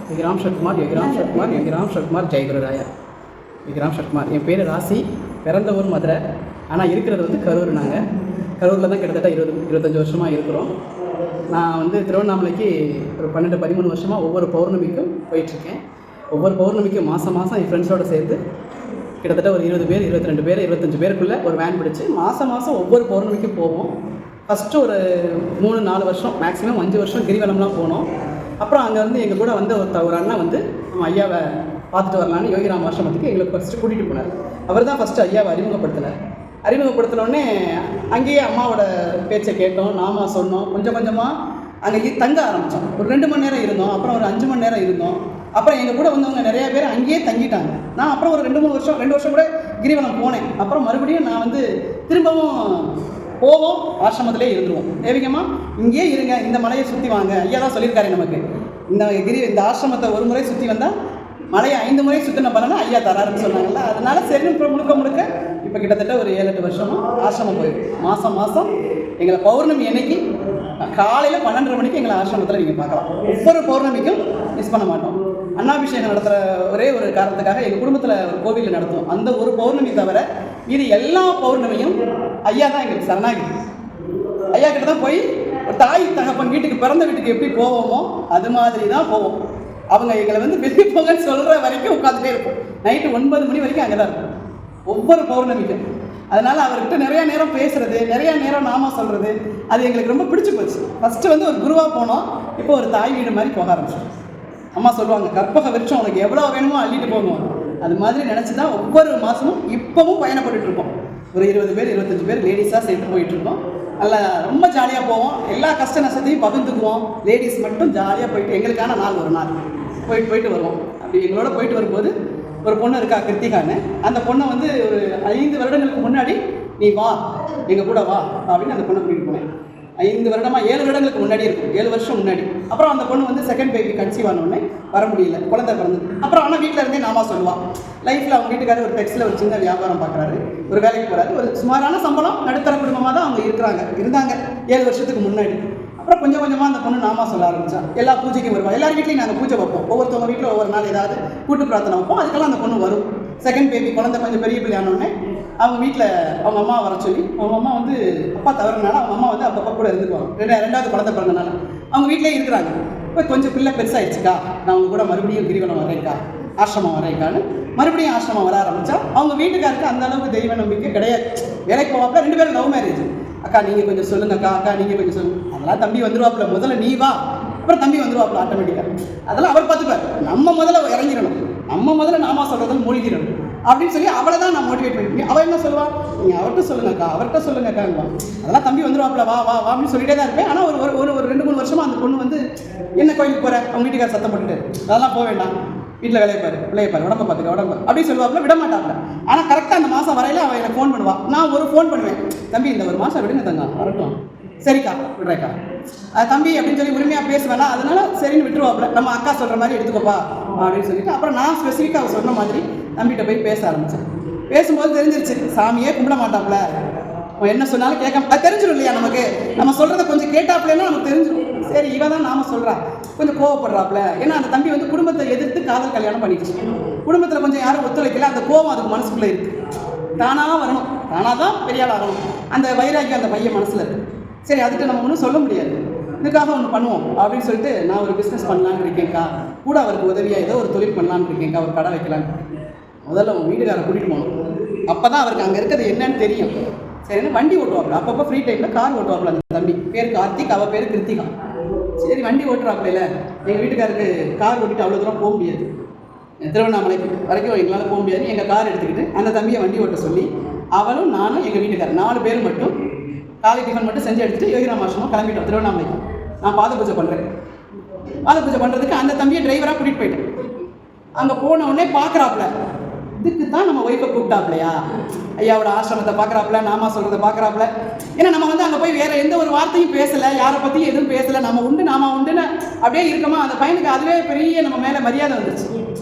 யோகிராம் சத்குமார் யோகிராம் சத்குமார் யோகிராம் சத்குமார் ஜெயகுருராயா. யோகிராம் சத்குமார். என் பேர் ராசி. பிறந்த ஊர் மதுரை, ஆனால் இருக்கிறது வந்து கரூர். நாங்கள் கரூரில் தான் கிட்டத்தட்ட 20-25 வருஷமாக இருக்கிறோம். நான் வந்து திருவண்ணாமலைக்கு ஒரு 12-13 வருஷமாக ஒவ்வொரு பௌர்ணமிக்கும் போயிட்டுருக்கேன். ஒவ்வொரு பௌர்ணமிக்கும் மாதம் என் ஃப்ரெண்ட்ஸோடு சேர்த்து கிட்டத்தட்ட ஒரு 20 பேர் 22 பேர் 25 பேருக்குள்ளே ஒரு வேன் பிடிச்சி மாதம் ஒவ்வொரு பௌர்ணமிக்கும் போவோம். ஃபஸ்ட்டு ஒரு 3-4 வருஷம், மேக்ஸிமம் 5 வருஷம் கிரிவலம்லாம் போனோம். அப்புறம் அங்கே வந்து எங்கள் கூட வந்து ஒரு அண்ணா வந்து நம்ம ஐயாவை பார்த்துட்டு வரலான்னு யோகிராம் ஆசிரமத்துக்கு எங்களுக்கு ஃபஸ்ட்டு கூட்டிகிட்டு போனார். அவர் தான் ஃபஸ்ட்டு ஐயாவை அறிமுகப்படுத்தினோடனே அங்கேயே அம்மாவோட பேச்சை கேட்டோம், நாம சொன்னோம். கொஞ்சம் கொஞ்சமாக அங்கே தங்க ஆரம்பித்தோம். ஒரு 2 மணி நேரம் இருந்தோம், அப்புறம் ஒரு 5 மணி நேரம் இருந்தோம். அப்புறம் எங்கள் கூட வந்தவங்க நிறைய பேர் அங்கேயே தங்கிட்டாங்க. நான் அப்புறம் ஒரு 2 வருஷம் கூட கிரிவலம் போனேன். அப்புறம் மறுபடியும் நான் வந்து திரும்பவும் போவோம், ஆசிரமத்திலே இருந்துருவோம். தேவிகம்மா இங்கேயே இருங்க, இந்த மலையை சுற்றி வாங்க, ஐயா தான் சொல்லியிருக்காரு நமக்கு. இந்த ஆசிரமத்தை ஒரு முறை சுற்றி வந்தால் மலையை 5 முறை சுற்றின பலனா ஐயா தராருன்னு சொன்னாங்கல்ல. அதனால சரி முழுக்க இப்போ கிட்டத்தட்ட ஒரு 7-8 வருஷமாக ஆசிரமம் போயிருக்கு. மாதம் எங்களை பௌர்ணமி அன்னைக்கு காலையில் 12:30 மணிக்கு எங்களை ஆசிரமத்தில் நீங்கள் பார்க்கலாம். ஒவ்வொரு பௌர்ணமிக்கும் மிஸ் பண்ண மாட்டோம். அன்னாபிஷேகம் நடத்துகிற ஒரே ஒரு காரணத்துக்காக எங்கள் குடும்பத்தில் ஒரு கோவிலில் நடத்துவோம். அந்த ஒரு பௌர்ணமி தவிர இது எல்லா பௌர்ணமியும் ஐயா தான் எங்களுக்கு சரணாகிரி. ஐயா கிட்ட தான் போய் ஒரு தாய் தகப்பன் வீட்டுக்கு, பிறந்த வீட்டுக்கு எப்படி போவோமோ அது மாதிரி தான் போவோம். அவங்க எங்களை வந்து வெளியே போங்கன்னு சொல்கிற வரைக்கும் உட்காந்துட்டே இருப்போம். நைட்டு 9 மணி வரைக்கும் அங்கே தான் இருக்கும் ஒவ்வொரு பௌர்ணமிக்கும். அதனால் அவர்கிட்ட நிறையா நேரம் பேசுகிறது, நிறையா நேரம் நாம சொல்கிறது, அது எங்களுக்கு ரொம்ப பிடிச்சி போச்சு. ஃபஸ்ட்டு வந்து ஒரு குருவாக போனோம், இப்போ ஒரு தாய் வீடு மாதிரி போக ஆரம்பிச்சோம். அம்மா சொல்லுவாங்க, கற்பக விருட்சம் உனக்கு எவ்வளோ வேணுமோ அள்ளிட்டு போகணும். அது மாதிரி நினச்சி தான் ஒவ்வொரு மாதமும் இப்போவும் பயணப்பட்டு இருக்கோம். ஒரு 20 பேர் 25 பேர் லேடிஸாக சேர்த்து போயிட்டுருக்கோம். நல்லா ரொம்ப ஜாலியாக போவோம். எல்லா கஷ்ட நஷ்டத்தையும் பகிர்ந்துக்குவோம். லேடிஸ் மட்டும் ஜாலியாக போயிட்டு எங்களுக்கான நாள் ஒரு நாள் போயிட்டு வருவோம். அப்படி எங்களோட போயிட்டு வரும்போது ஒரு பொண்ணு இருக்கா, கிருத்திகான்னு. அந்த பொண்ணை வந்து ஒரு 5 வருடங்களுக்கு முன்னாடி நீ வா, எங்கள் கூட வா அப்படின்னு அந்த பொண்ணை கூட்டிகிட்டு போனேன். 5 வருடமாக 7 வருடங்களுக்கு முன்னாடி இருக்கும், 7 வருஷம் முன்னாடி. அப்புறம் அந்த பொண்ணு வந்து செகண்ட் பேபி கன்சீவ் ஆனோடனே வர முடியல, குழந்தை பிறந்தது. அப்புறம் ஆனால் வீட்டில் இருந்தே நாம சொல்லுவாள். லைஃப்பில் அவங்க வீட்டுக்காரர் ஒரு டெக்ஸில் ஒரு சின்ன வியாபாரம் பார்க்குறாரு, ஒரு வேலைக்கு போகிறாரு. ஒரு சுமாரான சம்பளம், நடுத்தர குடும்பமாக தான் அவங்க இருந்தாங்க 7 வருஷத்துக்கு முன்னாடி. அப்புறம் கொஞ்சம் கொஞ்சமாக அந்த பொண்ணு நாமா சொல்ல ஆரம்பித்தா. எல்லா பூஜைக்கும் வருவாள். எல்லார் வீட்லையும் நாங்கள் பூஜை வைப்போம். ஒவ்வொருத்தவங்க வீட்டில் ஒவ்வொரு நாள் ஏதாவது கூட்டு பிரார்த்தனை வைப்போம். அதுக்கெல்லாம் அந்த பொண்ணு வரும். செகண்ட் பேபி குழந்தை கொஞ்சம் பெரிய பிள்ளை ஆனோடனே அவங்க வீட்டில் அவங்க அம்மா வர சொல்லி, அவங்க அம்மா வந்து அப்பா தவறுனால அவங்க அம்மா வந்து அப்பப்போ கூட இருந்துக்குவாங்க. 2வது குழந்தை பிறந்தனால அவங்க வீட்டிலே இருக்கிறாங்க. இப்போ கொஞ்சம் பிள்ளை பெருசாகிடுச்சுக்கா, நான் அவங்க கூட மறுபடியும் கிரிவலம் வரேன்க்கா, ஆசிரமம் வரேன்க்கான்னு மறுபடியும் ஆசிரமம் வர ஆரம்பித்தா. அவங்க வீட்டுக்காருக்கு அந்த அளவுக்கு தெய்வ நம்பிக்கை கிடையாது. வேலைக்கு போவாப்பில் 2 பேரும் லவ் மேரேஜ். அக்கா நீங்கள் கொஞ்சம் சொல்லுங்கக்கா, அக்கா நீங்கள் கொஞ்சம் சொல்லுங்கள். அதெல்லாம் தம்பி வந்துடுவாப்புல, முதல்ல நீ வா, அப்புறம் தம்பி வந்துடுவாப்புல ஆட்டோமேட்டிக்காக. அதெல்லாம் அவர் பார்த்துப்பார். நம்ம முதல்ல இறங்கிடணும், நம்ம முதல்ல நாமா சொல்கிறதில் மூழ்கிடணும் அப்படின்னு சொல்லி அவளை தான் நான் மோட்டிவேட் பண்ணி. அவள் என்ன சொல்லுவாள், நீங்கள் அவர்கிட்ட சொல்லுங்கக்கா. அதெல்லாம் தம்பி வந்துடுவாப்புல, வா வா வா அப்படின்னு சொல்லிட்டே தான் இருப்பேன். ஆனால் ஒரு 2-3 வருஷமாக அந்த பொண்ணு வந்து என்ன கோயிலுக்கு போகிறேன், அவங்க வீட்டுக்கார சத்தம் போட்டுட்டு அதெல்லாம் போக வேண்டாம், வீட்டில் விளையப்பாரு உடம்பை பார்த்துக்க உடம்பு அப்படின்னு சொல்லுவாப்புல, விட மாட்டாப்புல. ஆனால் கரெக்டாக அந்த மாதம் வரையில அவள் எனக்கு ஃபோன் பண்ணுவாள். நான் ஒரு ஃபோன் பண்ணுவேன், தம்பி இந்த ஒரு மாதம் விடுங்க தங்க வரட்டும், சரிக்கா விடுறேக்கா தம்பி அப்படின்னு சொல்லி உரிமையாக பேசுவேனா. அதனால சரின்னு விட்டுருவாப்புல, நம்ம அக்கா சொல்கிற மாதிரி எடுத்துக்கோப்பா அப்படின்னு சொல்லிட்டு. அப்புறம் நான் ஸ்பெசிஃபிக்காக அவள் சொன்ன மாதிரி தம்பிகிட்ட போய் பேச ஆரம்பித்தேன். பேசும்போது தெரிஞ்சிருச்சு, சாமியே கும்பிட மாட்டாப்புல, அவன் என்ன சொன்னாலும் கேட்க அது தெரிஞ்சிடும் இல்லையா நமக்கு. நம்ம சொல்கிறத கொஞ்சம் கேட்டாப்புலன்னா நமக்கு தெரிஞ்சிடும். சரி இவ தான் நாம சொல்கிறா, கொஞ்சம் கோவப்படுறாப்புல. ஏன்னா அந்த தம்பி வந்து குடும்பத்தை எதிர்த்து காதல் கல்யாணம் பண்ணிடுச்சு. குடும்பத்தில் கொஞ்சம் யாரும் ஒத்துழைக்கல, அந்த கோவம் அதுக்கு மனசுக்குள்ளே இருக்குது. தானாக வரணும், தானாக தான் பெரியாள் ஆகணும், அந்த வைராக்கியம் அந்த பையன் மனசில் இருக்குது. சரி அதுக்கு நம்ம ஒன்றும் சொல்ல முடியாது, இதுக்காக ஒன்று பண்ணுவோம் அப்படின்னு சொல்லிட்டு நான் ஒரு பிஸ்னஸ் பண்ணலான்னு இருக்கேன்க்கா, கூட அவருக்கு உதவியாக ஏதோ ஒரு தொழில் பண்ணலான்னு இருக்கேன்க்கா, ஒரு கடை வைக்கலான்னு. முதல்ல உங்கள் வீட்டுக்காரை கூட்டிகிட்டு போகணும், அப்போ தான் அவருக்கு அங்கே இருக்கிறது என்னன்னு தெரியும். சரின்னு வண்டி ஓட்டுவாப்புல, அப்பப்போ ஃப்ரீ டைமில் கார் ஓட்டுவாப்புல. அந்த தம்பி பேர் கார்த்திக், அவள் பேர் கிருத்திகா. சரி வண்டி ஓட்டுறாப்புல, எங்கள் வீட்டுக்காருக்கு கார் ஓட்டிட்டு அவ்வளோ தூரம் போக முடியாது, திருவண்ணாமலைக்கு வரைக்கும் எங்களால் போக முடியாது. எங்கள் கார் எடுத்துக்கிட்டு அந்த தம்பியை வண்டி ஓட்ட சொல்லி அவளும் நானும் எங்கள் வீட்டுக்காரர் 4 பேர் மட்டும் காலை டிஃபன் மட்டும் செஞ்சு எடுத்துகிட்டு யோகிராம் ஆசிரமம் கிளம்பிட்டோம் திருவண்ணாமலைக்கு. நான் பாத பூஜை பண்ணுறேன். பாத பூஜை பண்ணுறதுக்கு அந்த தம்பியை டிரைவராக கூட்டிகிட்டு போயிட்டேன். அங்கே போன உடனே பார்க்குறாப்புல, இதுக்கு தான் நம்ம ஒய்ஃபை கூப்பிட்டாப்லையா, ஐயாவோட ஆசிரமத்தை பார்க்குறாப்புல, நாமா சொல்கிறத பார்க்குறாப்புல. ஏன்னா நம்ம வந்து அங்கே போய் வேறு எந்த ஒரு வார்த்தையும் பேசலை, யாரை பற்றியும் எதுவும் பேசலை, நம்ம உண்டு நாம உண்டுன்னு அப்படியே இருக்கமா. அந்த பையனுக்கு அதுவே பெரிய நம்ம மேலே மரியாதை வந்துருச்சு.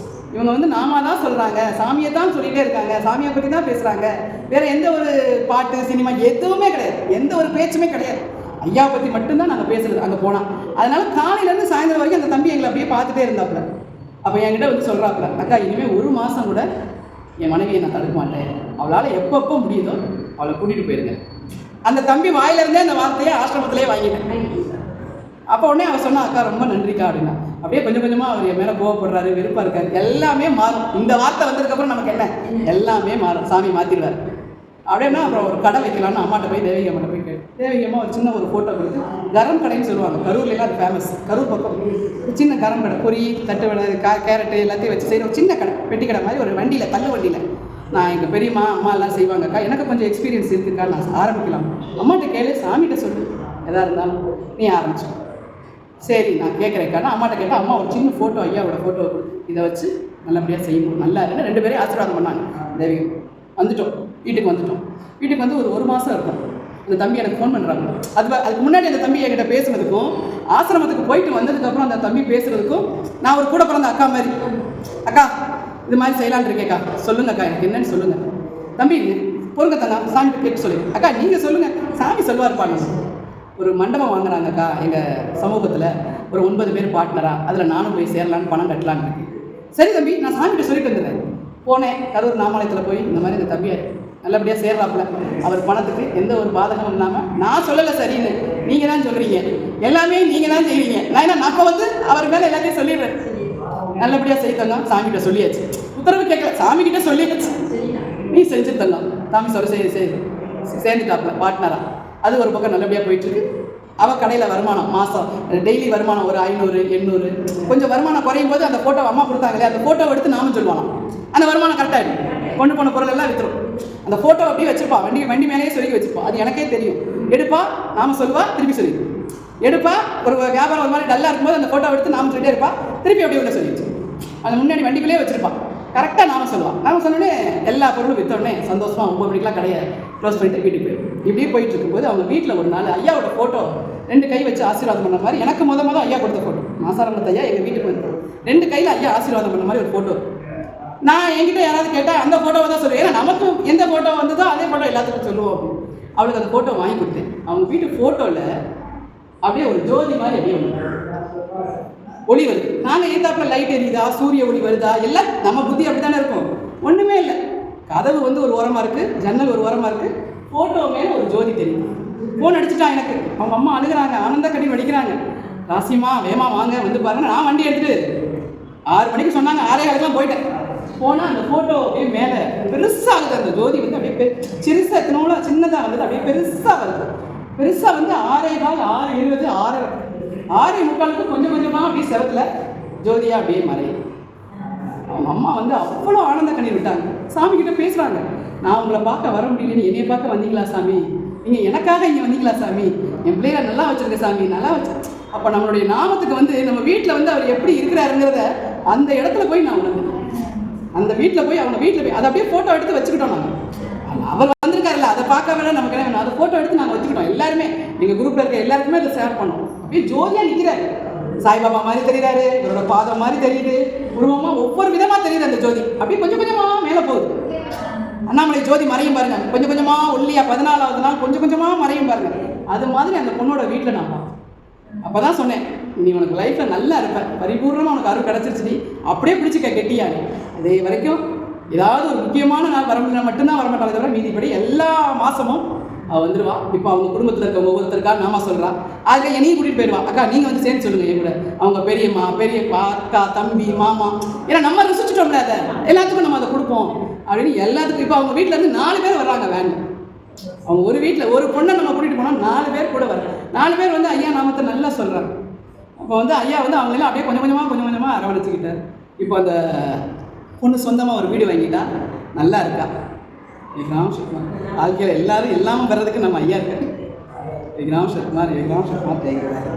இவங்க வந்து நாம தான் சொல்கிறாங்க, சாமியை தான் சொல்லிகிட்டே இருக்காங்க, சாமியை பற்றி தான் பேசுகிறாங்க, வேறு எந்த ஒரு பாட்டு சினிமா எதுவுமே கிடையாது, எந்த ஒரு பேச்சுமே கிடையாது, ஐயா பற்றி மட்டும்தான் நாங்கள் பேசுகிறது அங்கே போனால். அதனால் காலையிலேருந்து சாயந்தரம் வரைக்கும் அந்த தம்பி எங்களை அப்படியே பார்த்துட்டே இருந்தாப்புல. அப்போ என்கிட்ட வந்து சொல்கிறாப்புல, அக்கா இனிமேல் ஒரு மாதம் கூட என் மனைவியை நான் தடுக்க மாட்டேன், அவளால் எப்பப்போ முடியுதோ அவளை கூட்டிகிட்டு போயிருங்க. அந்த தம்பி வாயிலிருந்தே அந்த வார்த்தையை ஆசிரமத்திலே வாங்கிட்டேன். அப்போ உடனே அவன் சொன்னா, அக்கா ரொம்ப நன்றிக்கா அப்படின்னா. அப்படியே கொஞ்சம் கொஞ்சமாக அவர் என் மேலே கோவப்படுறாரு, வெறுப்பாக இருக்காரு. எல்லாமே மாறும். இந்த வார்த்தை வந்ததுக்கப்புறம் நமக்கு என்ன, எல்லாமே மாறும். சாமி மாற்றிடுவார். அப்படின்னா அப்புறம் ஒரு கடை வைக்கலான்னு அம்மாட்ட போய் தேவிகை அம்மாட்ட போய் தேவிகம்மா ஒரு சின்ன ஒரு ஃபோட்டோ கொடுத்து, கரம் கடைன்னு சொல்லுவாங்க, கரூர்லாம் அது ஃபேமஸ். கரூர் பக்கம் சின்ன கரம் கடை, பொரி தட்டு வடை கேரட்டு எல்லாத்தையும் வச்சு செய்கிற ஒரு சின்ன கடை, பெட்டி கடை மாதிரி ஒரு வண்டியில், தள்ளு வண்டியில். நான் எங்கள் பெரியம்மா அம்மா எல்லாம் செய்வாங்கக்கா, எனக்கு கொஞ்சம் எக்ஸ்பீரியன்ஸ் இருக்குக்கா, நான் ஆரம்பிக்கலாம். அம்மாட்ட கேளு, சாமிகிட்ட சொல்லு, எதாக இருந்தாலும் நீ ஆரம்பிச்சு. சரி நான் கேட்குறேன்க்கான அம்மாட்ட கேட்டால், அம்மா ஒரு சின்ன ஃபோட்டோ ஐயாவோட ஃபோட்டோ கொடுத்து இதை வச்சு நல்லபடியாக செய்யணும், நல்லா இருக்குன்னு 2 பேரையும் ஆசீர்வாதம் பண்ணாங்க. தேவிகம் வந்துட்டோம், வீட்டுக்கு வந்துட்டோம். வீட்டுக்கு வந்து ஒரு மாதம் இருக்கும். அந்த தம்பி எனக்கு ஃபோன் பண்ணுறாங்க. அதுக்கு முன்னாடி அந்த தம்பி என்கிட்ட பேசுனதுக்கும், ஆசிரமத்துக்கு போயிட்டு வந்ததுக்கப்புறம் அந்த தம்பி பேசுகிறதுக்கும் நான் ஒரு கூட பிறந்த அக்கா மாதிரி, அக்கா இது மாதிரி செய்யலான்னு இருக்கேக்கா, சொல்லுங்கக்கா எனக்கு என்னன்னு சொல்லுங்கள். தம்பி பொருங்க தங்க, சாமி கேட்டு சொல்லு. அக்கா நீங்கள் சொல்லுங்கள், சாமி சொல்லுவார்ப்பாங்க. ஒரு மண்டபம் வாங்குறாங்கக்கா எங்கள் சமூகத்தில், ஒரு 9 பேர் பார்ட்னராக, அதில் நானும் போய் சேரலான்னு பணம் கட்டலான்னு இருக்கு. சரி தம்பி நான் சாமிகிட்ட சொல்லிட்டு வந்துடுறேன். போனேன், கரூர் நாமாலயத்தில் போய் இந்த மாதிரி இந்த தம்பியை நல்லபடியாக சேர்றாப்புல, அவர் பணத்துக்கு எந்த ஒரு பாதகமும் இல்லாமல். நான் சொல்லலை சரின்னு, நீங்கள் தான் சொல்கிறீங்க, எல்லாமே நீங்கள் தான் செய்வீங்க. நான் என்ன நம்ம வந்து அவர் மேலே எல்லாத்தையும் சொல்லிடுறேன். நல்லபடியாக செய்தங்க, சாமிகிட்ட சொல்லியாச்சு, உத்தரவு கேட்கல, சாமிகிட்ட சொல்லியாச்சு, நீ செஞ்சு தங்க. சாமி சொல்ல சேர்ந்துட்டாப்புல பார்ட்னராக. அது ஒரு பக்கம் நல்லபடியாக போயிட்டுருக்கு. அவள் கடையில் வருமானம் மாதம் டெய்லி வருமானம் ஒரு 500 800. கொஞ்சம் வருமானம் குறையும் போது அந்த ஃபோட்டோ அம்மா கொடுத்தாங்களே, அந்த ஃபோட்டோவை எடுத்து நாமும் சொல்லுவாங்க. அந்த வருமானம் கரெக்டாக கொண்டு போன பொருள் எல்லாம் விற்றுரும். அந்த ஃபோட்டோ அப்படியே வச்சுருப்பா, வண்டி மேலேயே சொல்லி வச்சுருப்போம். அது எனக்கே தெரியும். எடுப்பா நாம சொல்லுவா, திருப்பி சொல்லி எடுப்பா. ஒரு வியாபாரம் ஒரு மாதிரி டல்லாக இருக்கும்போது அந்த ஃபோட்டோ எடுத்து நாம சொல்லிட்டே இருப்பா, திருப்பி அப்படியே உள்ள சொல்லி வச்சு அந்த முன்னாடி வண்டிக்குள்ளேயே வச்சுருப்பான். கரெக்டாக நாம சொல்லுவான். நாம சொன்னோடனே எல்லா பொருளும் விற்றோடனே சந்தோஷமாக 9 மணிக்கெலாம் கடையை க்ளோஸ் பண்ணிட்டு வீட்டுக்கு போயிடும். இப்படியே போயிட்டு இருக்கும்போது அவங்க வீட்டில் ஒரு நாள் ஐயாவோட ஃபோட்டோ 2 கை வச்சு ஆசீர்வாதம் பண்ண மாதிரி, எனக்கு மொதல் ஐயா கொடுத்த ஃபோட்டோ, மாசாரம்பத்து ஐயா எங்கள் வீட்டுக்கு வந்து 2 கையில் ஐயா ஆசீர்வாதம் பண்ண மாதிரி ஒரு ஃபோட்டோ. நான் என்கிட்ட யாராவது கேட்டால் அந்த ஃபோட்டோவை தான் சொல்லுவேன். ஏன்னா நமக்கும் எந்த ஃபோட்டோ வந்ததோ அதே ஃபோட்டோ எல்லாத்துக்கும் சொல்லுவோம் அப்படின்னு. அவளுக்கு அந்த ஃபோட்டோ வாங்கி கொடுத்தேன். அவங்க வீட்டு ஃபோட்டோவில் அப்படியே ஒரு ஜோதி மாதிரி அப்படியே ஒளி வருது. நாங்கள் ஏத்தாப்பில் லைட் எரியுதா, சூரிய ஒளி வருதா, எல்லாம் நம்ம புத்தி அப்படி தானே இருக்கும். ஒன்றுமே இல்லை. கதவு வந்து ஒரு ஓரமாக இருக்குது, ஜன்னல் ஒரு ஓரமாக இருக்குது, ஃபோட்டோ மேலே ஒரு ஜோதி தெரியும். ஃபோன் அடிச்சுட்டான் எனக்கு. அவங்க அம்மா அழுகிறாங்க, ஆனந்த கடி வடிக்கிறாங்க. ராசிமா வேமா வாங்க வந்து பாருங்க. நான் வண்டி எடுத்துட்டு 6 மணிக்கு சொன்னாங்க, 6:15 போயிட்டேன். போனால் அந்த ஃபோட்டோ அப்படியே மேலே பெருசாகுது. அந்த ஜோதி வந்து அப்படியே சிறுசாக எத்தனோட சின்னதாக வந்தது, அப்படியே பெருசாக வருது. பெருசாக வந்து 6:15 6:20 6:45 கொஞ்சம் கொஞ்சமாக அப்படியே செவத்தில் ஜோதியாக அப்படியே மறையும். அவங்க அம்மா வந்து அவ்வளோ ஆனந்த கண்ணீர் விட்டாங்க. சாமிக்கிட்ட பேசுகிறாங்க, நான் உங்களை பார்க்க வர முடியலன்னு என்னையை பார்க்க வந்தீங்களா சாமி, நீங்கள் எனக்காக இங்கே வந்தீங்களா சாமி, என் பிள்ளைய நல்லா வச்சுருக்க சாமி, நல்லா வச்சு. அப்போ நம்மளுடைய நாமத்துக்கு வந்து நம்ம வீட்டில் வந்து அவர் எப்படி இருக்கிறாருங்கிறத அந்த இடத்துல போய் நான் உணர்ந்தேன். அந்த வீட்டில் போய் அவங்க வீட்டில் போய் அதை அப்படியே ஃபோட்டோ எடுத்து வச்சுக்கிட்டோம். நாங்கள் அவர் வந்திருக்காருல்ல, அதை பார்க்க வேணா நமக்கு என்ன, அதை ஃபோட்டோ எடுத்து நாங்கள் வச்சுக்கிட்டோம். எல்லாருமே எங்கள் குரூப்பில் இருக்க எல்லாருக்குமே அதை ஷேர் பண்ணோம். அப்படியே ஜோதியாக நிற்கிறாரு, சாய்பாபா மாதிரி தெரியுறாரு, இவரோட பாதம் மாதிரி தெரியுது, உருவமாக ஒவ்வொரு விதமாக தெரியுது அந்த ஜோதி. அப்படியே கொஞ்சம் கொஞ்சமாக மேலே போகுது. அண்ணாமலை ஜோதி மறையும் பாருங்க, கொஞ்சம் கொஞ்சமாக ஒல்லியா 14வது நாள் கொஞ்சம் கொஞ்சமாக மறையும் பாருங்க. அது மாதிரி அந்த பொண்ணோட வீட்டில் நான் பார்த்தேன். அப்போ தான் சொன்னேன், நீ உனக்கு லைஃப்பில் நல்லா இருப்ப, பரிபூர்ணமாக உனக்கு அருள் கிடச்சிருச்சு, அப்படியே பிடிச்சிக்க கெட்டியானு. அதே வரைக்கும் ஏதாவது ஒரு முக்கியமான நாள் வரமுடினா மட்டும்தான் வரமாட்டாங்க, தவிர மீதிப்படி எல்லா மாதமும் அவள் வந்துடுவா. இப்போ அவங்க குடும்பத்தில் இருக்க ஒவ்வொருத்தருக்காக நாம சொல்கிறான். அதில் என்னையும் கூட்டிகிட்டு போயிடுவா. அக்கா நீங்கள் வந்து சேர்ந்து சொல்லுங்கள் என் கூட, அவங்க பெரியம்மா பெரியப்பா அக்கா தம்பி மாமா, ஏன்னா நம்ம ருசிச்சுட்டோம்ல, அதை எல்லாத்துக்கும் நம்ம அதை கொடுப்போம் அப்படின்னு எல்லாத்துக்கும். இப்போ அவங்க வீட்டிலேருந்து 4 பேர் வர்றாங்க வேன். அவங்க ஒரு வீட்டில் ஒரு பொண்ணை நம்ம கூட்டிகிட்டு போனால் 4 பேர் கூட வர்றாங்க. 4 பேர் வந்து ஐயா நாமத்தை நல்லா சொல்கிறாங்க. அப்போ வந்து ஐயா வந்து அவங்களெல்லாம் அப்படியே கொஞ்சம் கொஞ்சமாக அரவணைச்சிக்கிட்டார். இப்போ அந்த பொண்ணு சொந்தமாக ஒரு வீடு வாங்கிட்டா, நல்லா இருக்கா. விக்ரம் சத்குமார் வாழ்க்கையில் எல்லாரும் எல்லாமே வர்றதுக்கு நம்ம ஐயா இருக்கார். விக்ரம் சத்குமார் ஜெயிக்கிறார்.